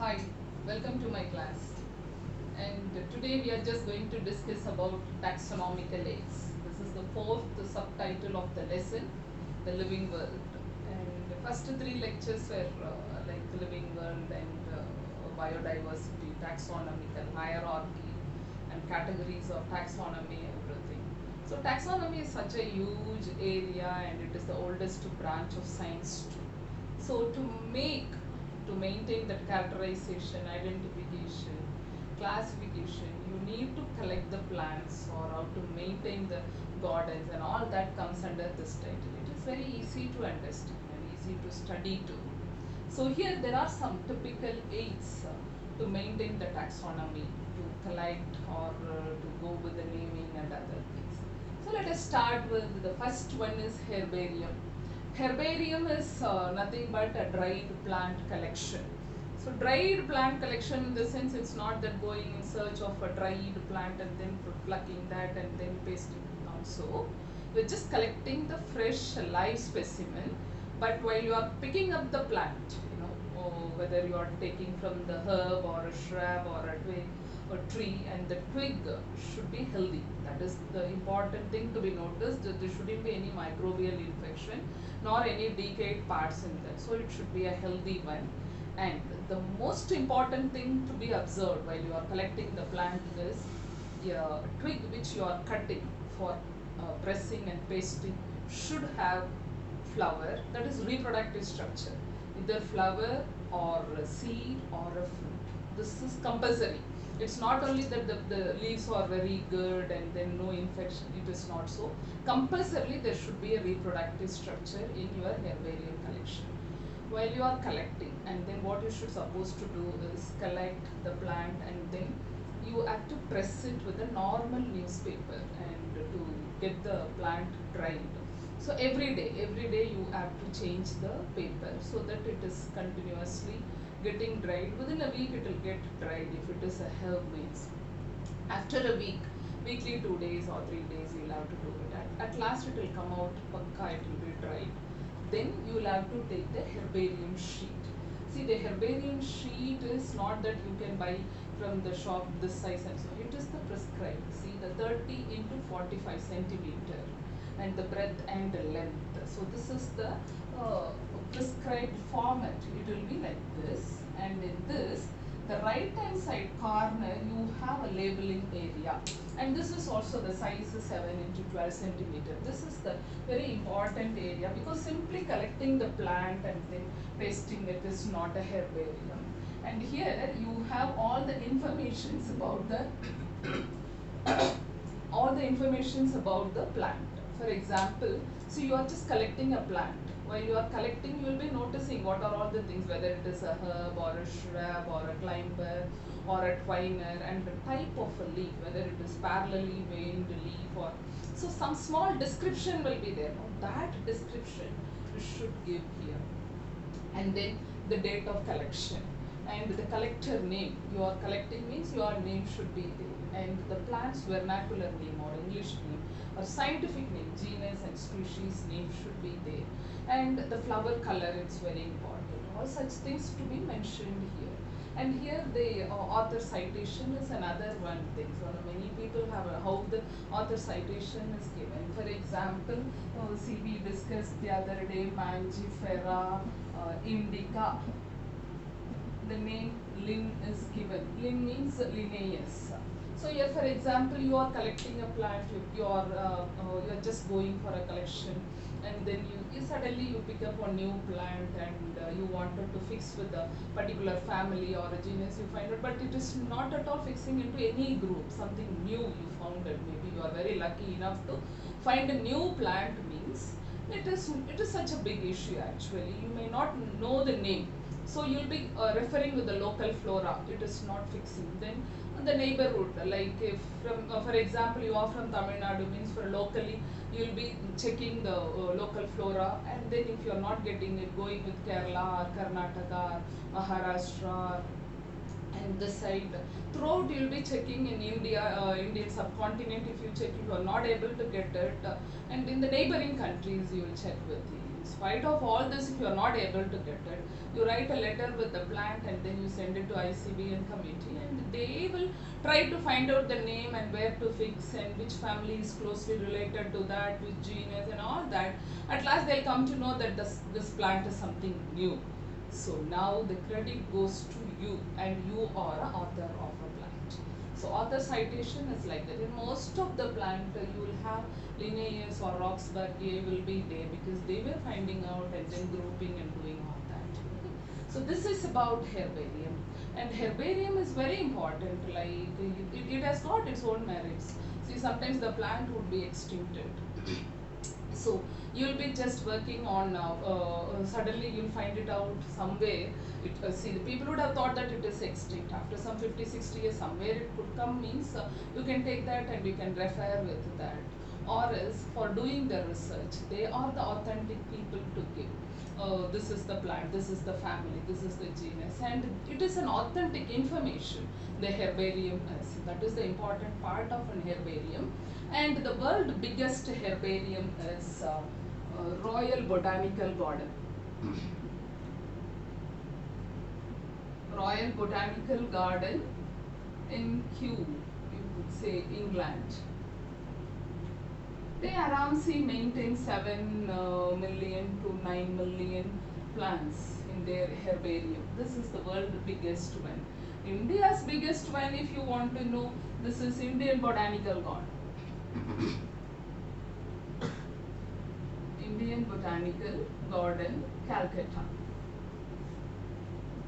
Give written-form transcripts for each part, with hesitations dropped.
Hi, welcome to my class. And today we are just going to discuss about taxonomical aids. This is the fourth subtitle of the lesson, the living world. And the first three lectures were like the living world and biodiversity, taxonomical hierarchy, and categories of taxonomy, everything. So taxonomy is such a huge area, and it is the oldest branch of science too. So to maintain that characterization, identification, classification, you need to collect the plants or how to maintain the gardens, and all that comes under this title. It is very easy to understand and easy to study too. So here there are some typical aids to maintain the taxonomy, to collect or to go with the naming and other things. So let us start with the first one is herbarium. Herbarium is nothing but a dried plant collection. So dried plant collection in the sense it's not that going in search of a dried plant and then plucking that and then pasting it down. So you're just collecting the fresh live specimen, but while you are picking up the plant, or whether you are taking from the herb or a shrub or a twig or tree, and the twig should be healthy. That is the important thing to be noticed, that there shouldn't be any microbial infection nor any decayed parts in that. So it should be a healthy one. And the most important thing to be observed while you are collecting the plant is a twig which you are cutting for pressing and pasting should have flower, that is reproductive structure, either flower or a seed or a fruit. This is compulsory. It's not only that the leaves are very good and then no infection, it is not so. Compulsorily there should be a reproductive structure in your herbarium collection. While you are collecting, and then what you should supposed to do is collect the plant, and then you have to press it with a normal newspaper and to get the plant dried. So every day you have to change the paper so that it is continuously getting dried. Within a week it will get dried if it is a herb means. After a week, weekly 2 days or 3 days you will have to do it. At last it will come out pakka, it will be dried. Then you will have to take the herbarium sheet. See, the herbarium sheet is not that you can buy from the shop this size and so. It is the prescribed. See, the 30 into 45 centimeter and the breadth and the length. So this is the prescribed format. It will be like this, and in this, the right hand side corner you have a labeling area, and this is also the size is 7 into 12 centimeter. This is the very important area, because simply collecting the plant and then pasting it is not a herbarium. And here you have all the informations about the all the informations about the plant. For example, so you are just collecting a plant. While you are collecting, you will be noticing what are all the things, whether it is a herb or a shrub or a climber or a twiner, and the type of a leaf, whether it is parallelly veined leaf or so. Some small description will be there. Now that description you should give here, and then the date of collection and the collector name. You are collecting means your name should be there, and the plant's vernacular name or English name or scientific name, genus and species name should be there, and the flower color, it's very important. All such things to be mentioned here. And here the author citation is another one thing. So many people have how the author citation is given. For example, see, we discussed the other day Mangifera indica. The name Lin is given. Lin means Linnaeus. So here, for example, you are collecting a plant. You are just going for a collection, and then you suddenly you pick up a new plant, and you wanted to fix with a particular family or a genus you find it, but it is not at all fixing into any group. Something new you found it. Maybe you are very lucky enough to find a new plant means it is such a big issue actually. You may not know the name, so you'll be referring with the local flora. It is not fixing. Then the neighborhood, like if from for example you are from Tamil Nadu means for locally you'll be checking the local flora, and then if you are not getting it, going with Kerala or Karnataka or Maharashtra, and this side throughout you'll be checking in India, Indian subcontinent. If you check, if you are not able to get it, and in the neighboring countries you will check with In spite of all this, if you are not able to get it, you write a letter with the plant and then you send it to ICBN committee, and they will try to find out the name and where to fix and which family is closely related to that, which genus and all that. At last they'll come to know that this plant is something new. So now the credit goes to you and you are a author of a plant. So author citation is like that. In most of the plant you will have Linnaeus or Roxburgh will be there because they were finding out and then grouping and doing all that. Okay. So this is about herbarium, and herbarium is very important. Like it has got its own merits. See, sometimes the plant would be extincted. So you will be just working on suddenly you will find it out somewhere. See, the people would have thought that it is extinct. After some 50-60 years somewhere it could come, means you can take that and you can refer with that. Or else for doing the research, they are the authentic people to give. This is the plant, this is the family, this is the genus, and it is an authentic information. The herbarium is, that is the important part of an herbarium. And the world biggest herbarium is Royal Botanical Garden. Royal Botanical Garden in Kew, you could say England. They around maintain 7 million to 9 million plants in their herbarium. This is the world's biggest one. India's biggest one, if you want to know, this is Indian Botanical Garden. Indian Botanical Garden, Calcutta.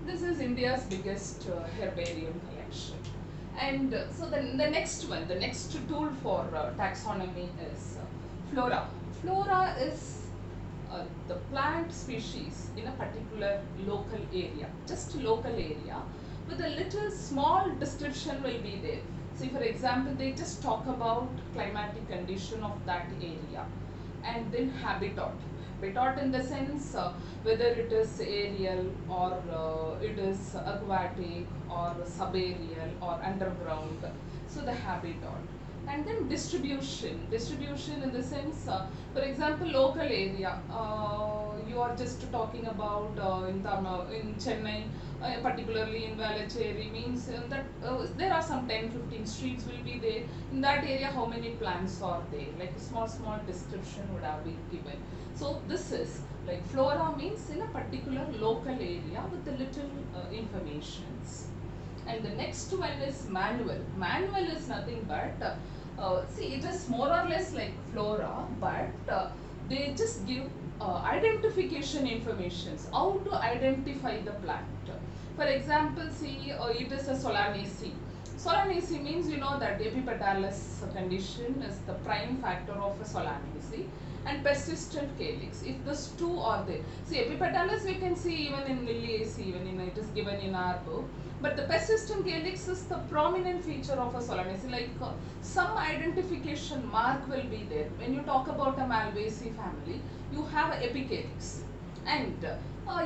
This is India's biggest herbarium collection. And so the next one, the next tool for taxonomy is flora. Flora is the plant species in a particular local area, just local area, with a little small description will be there. See, for example, they just talk about climatic condition of that area, and then habitat. Habitat in the sense whether it is aerial or it is aquatic or subaerial or underground. So the habitat. And then distribution. Distribution in the sense, for example, local area. You are just talking about in Chennai, particularly in Velachery, means that there are some 10-15 streets will be there. In that area, how many plants are there? Like a small description would have been given. So this is like flora means in a particular local area with the little informations. And the next one is manual. Manual is nothing but, see, it is more or less like flora, but they just give identification informations, how to identify the plant. For example, see, it is a Solanaceae. Solanaceae means, you know that epipetalous condition is the prime factor of a Solanaceae, and persistent calyx. If these two are there, see, epipetalous we can see even in Liliaceae, even in it is given in our book. But the persistent calyx is the prominent feature of a Solanaceae. Like some identification mark will be there. When you talk about a Malvaceae family, you have an epicalyx, and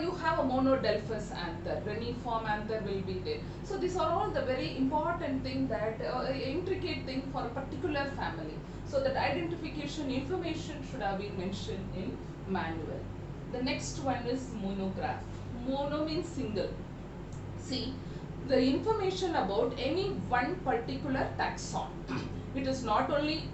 you have a monodelphous anther, reniform anther will be there. So these are all the very important thing, that intricate thing for a particular family. So that identification information should have been mentioned in manual. The next one is monograph. Mono means single. See, the information about any one particular taxon. It is not only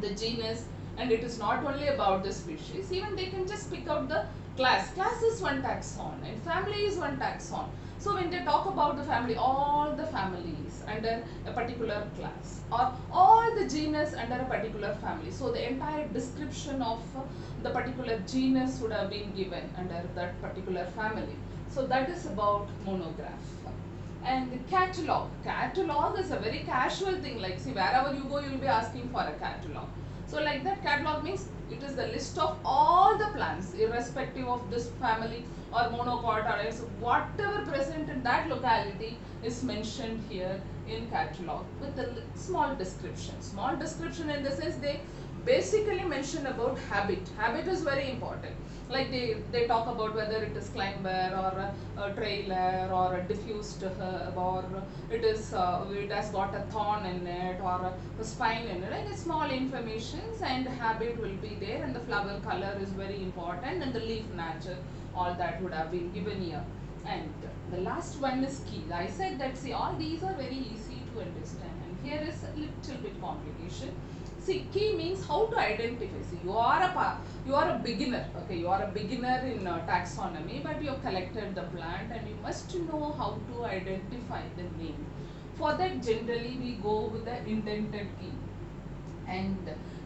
the genus and it is not only about the species, even they can just pick out the class. Class is one taxon and family is one taxon. So when they talk about the family, all the families under a particular class, or all the genus under a particular family. So the entire description of the particular genus would have been given under that particular family. So that is about monograph. And the catalog. Catalog is a very casual thing. Like, see, wherever you go, you will be asking for a catalog. So like that, catalog means it is the list of all the plants, irrespective of this family or monocot or else, whatever present in that locality is mentioned here in catalog with a small description. Small description in the sense they basically mention about habit. Habit is very important. Like they talk about whether it is climber or a trailer or a diffused herb, or it has got a thorn in it or a spine in it. Like small informations and habit will be there, and the flower color is very important, and the leaf nature, all that would have been given here. And the last one is key. I said that, see, all these are very easy to understand, and here is a little bit complication. See, key means how to identify. See, you are a beginner. Okay, you are a beginner in taxonomy, but you have collected the plant, and you must know how to identify the name. For that, generally we go with the indented key, and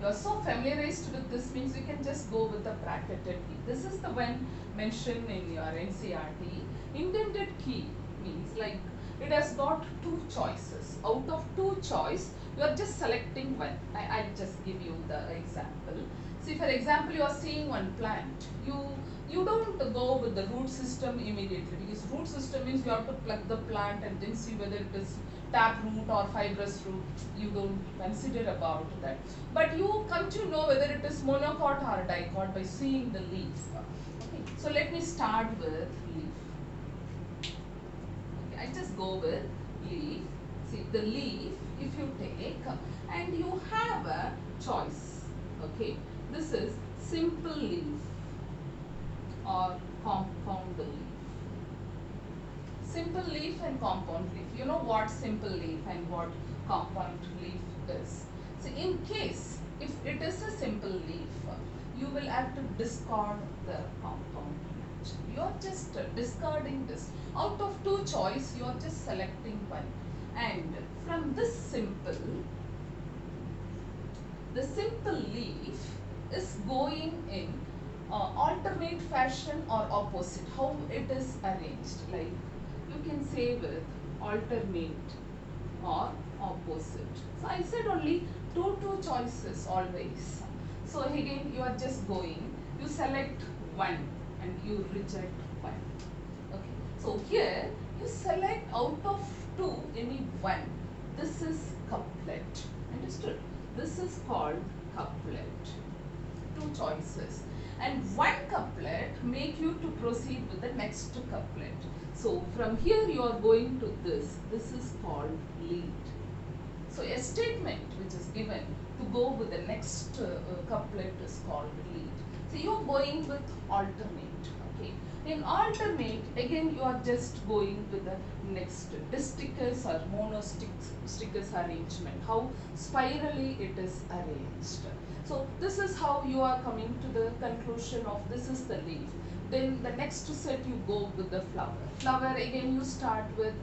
you're so familiarized with this, means you can just go with the bracketed key. This is the one mentioned in your NCRT. Indented key means like it has got two choices. Out of two choice, you are just selecting one. I'll just give you the example. See, for example, you are seeing one plant. You don't go with the root system immediately, because root system means you have to pluck the plant and then see whether it is tap root or fibrous root. You don't consider about that, but you come to know whether it is monocot or dicot by seeing the leaf. Okay, so let me start with leaf. Okay, I just go with leaf. See, the leaf, if you take and you have a choice. Okay, this is simple leaf or compound leaf. Simple leaf and compound leaf. You know what simple leaf and what compound leaf is. So in case if it is a simple leaf, you will have to discard the compound leaf. You are just discarding this. Out of two choice, you are just selecting one. And from this simple, the simple leaf is going in alternate fashion or opposite. How it is arranged, like you can say with alternate or opposite. So I said only two choices always. So again you are just going, you select one and you reject one. Okay. So here you select out of two any one. This is couplet. Understood? This is called couplet. Two choices. And one couplet make you to proceed with the next couplet. So from here you are going to this. This is called lead. So a statement which is given to go with the next couplet is called lead. So you are going with alternate. Okay. In alternate, again you are just going with the next disticus or monosticus arrangement. How spirally it is arranged. So this is how you are coming to the conclusion of this is the leaf. Then the next set you go with the flower. Flower again you start with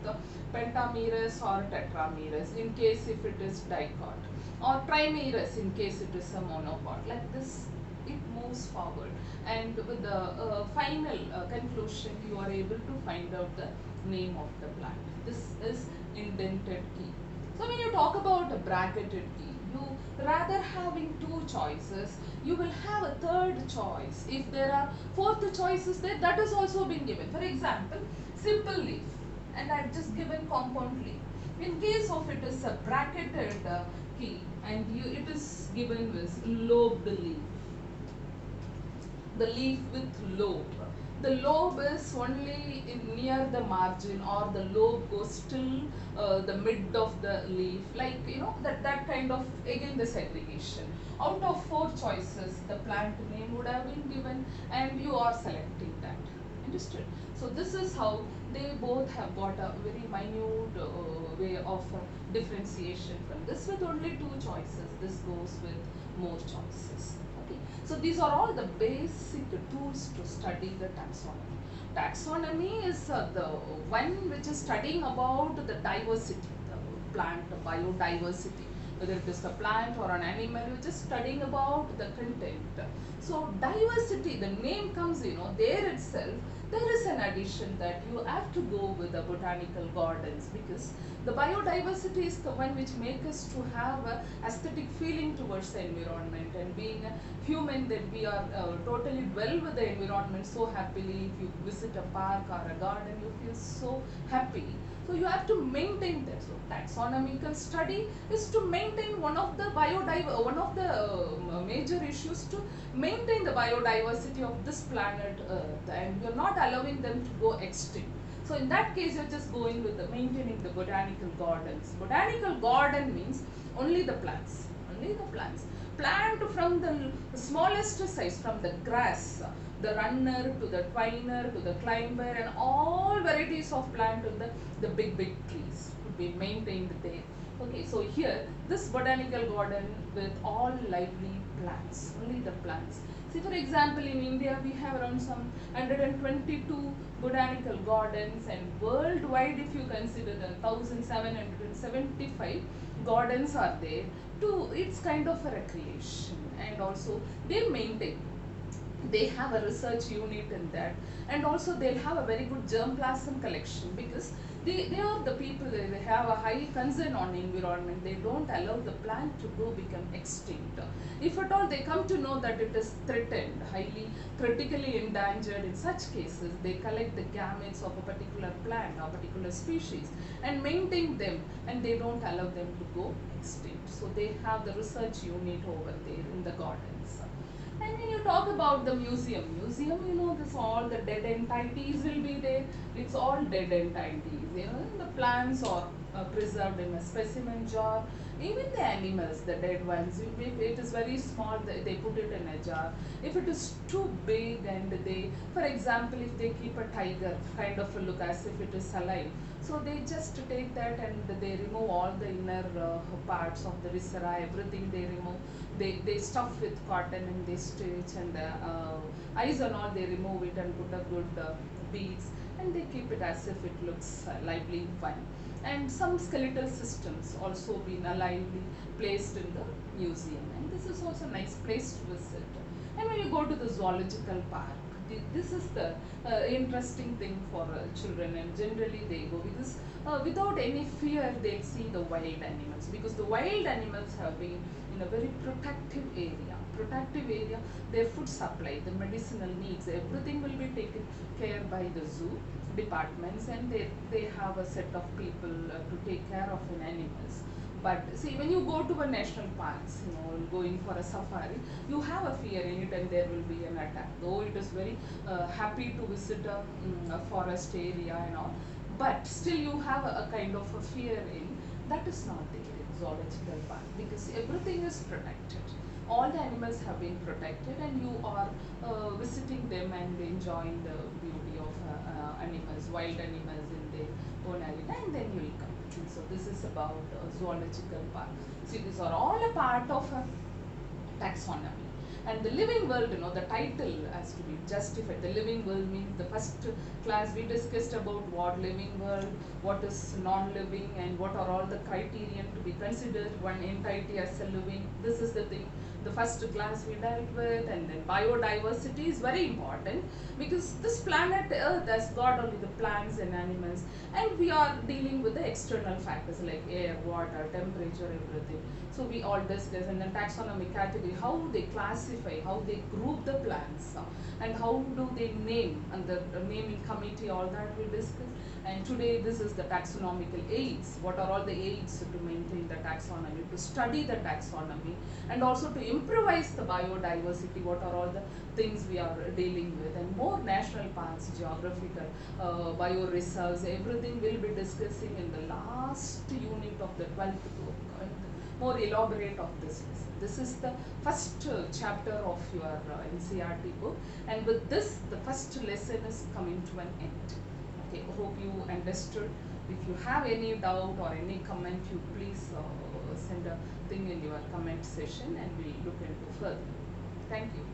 pentamerous or tetramerous in case if it is dicot, or trimerous in case it is a monocot. Like this it moves forward, and with the final conclusion you are able to find out the name of the plant. This is indented key. So when you talk about a bracketed key, you rather having two choices, you will have a third choice. If there are fourth choices there, that is also been given. For example, simple leaf, and I have just given compound leaf. In case of it is a bracketed key, and it is given with lobed leaf. The leaf with lobe. The lobe is only near the margin, or the lobe goes till the mid of the leaf, like that kind of, again the segregation. Out of four choices, the plant name would have been given, and you are selecting that. Understood? So this is how they both have got a very minute way of differentiation. From this with only two choices, this goes with more choices. So these are all the basic tools to study the taxonomy. Taxonomy is the one which is studying about the diversity, the plant biodiversity. Whether it is a plant or an animal, you're just studying about the content. So diversity, the name comes, there itself, there is an addition that you have to go with the botanical gardens, because the biodiversity is the one which makes us to have a aesthetic feeling towards the environment, and being a human, that we are totally well with the environment so happily. If you visit a park or a garden, you feel so happy. So you have to maintain that. So taxonomical study is to maintain one of the major issues, to maintain the biodiversity of this planet Earth, and you're not allowing them to go extinct. So in that case, you're just going with the maintaining the botanical gardens. Botanical garden means only the plants, only the plants. Plant from the smallest size, from the grass, the runner to the twiner to the climber, and all varieties of plant to the big trees to be maintained there. Okay, so here this botanical garden with all lively plants, only the plants. See, for example, in India we have around some 122 botanical gardens, and worldwide if you consider the 1775 gardens are there. To it's kind of a recreation, and also they maintain, they have a research unit in that, and also they'll have a very good germplasm collection, because they are the people, they have a high concern on environment. They don't allow the plant to go become extinct. If at all they come to know that it is threatened, highly critically endangered, in such cases they collect the gametes of a particular plant or particular species and maintain them, and they don't allow them to go extinct. So they have the research unit over there in the gardens. And when you talk about the museum, you know, this all the dead entities will be there. It's all dead entities. You know, the plants are preserved in a specimen jar. Even the animals, the dead ones, if it is very small, they put it in a jar. If it is too big, and they, for example, if they keep a tiger, kind of a look as if it is alive, so they just take that and they remove all the inner parts of the viscera, everything they remove. They stuff with cotton and they stitch, and the eyes and all they remove it and put a good beads, and they keep it as if it looks lively one. And some skeletal systems also been lively placed in the museum, and this is also a nice place to visit. And when you go to the zoological park, this is the interesting thing for children, and generally they go because without any fear they see the wild animals, because the wild animals have been in a very protective area. Their food supply, the medicinal needs, everything will be taken care by the zoo departments, and they have a set of people to take care of an animals. But see, when you go to a national parks, you know, going for a safari, you have a fear in it, and there will be an attack. Though it is very happy to visit a forest area and all, but still you have a kind of a fear in. That is not there in zoological park, because everything is protected. All the animals have been protected, and you are visiting them and enjoying the beauty of animals, wild animals in their own arena, and then you will come. So this is about zoological park. See, these are all a part of a taxonomy. And the living world, you know, the title has to be justified. The living world means, the first class we discussed about what living world, what is non-living, and what are all the criterion to be considered one entity as a living. This is the thing. The first class we dealt with, and then biodiversity is very important, because this planet Earth has got only the plants and animals, and we are dealing with the external factors like air, water, temperature, everything. So we all discuss, and then taxonomic category, how they classify, how they group the plants, and how do they name, and the naming committee, all that we discuss. And today this is the taxonomical aids. What are all the aids to maintain the taxonomy, to study the taxonomy, and also to improvise the biodiversity? What are all the things we are dealing with? And more national parks, geographical, bioreserves, everything we'll be discussing in the last unit of the 12th book, and more elaborate of this lesson. This is the first chapter of your NCERT book, and with this the first lesson is coming to an end. Okay, hope you understood. If you have any doubt or any comment, you please send a thing in your comment session, and we'll look into further. Thank you.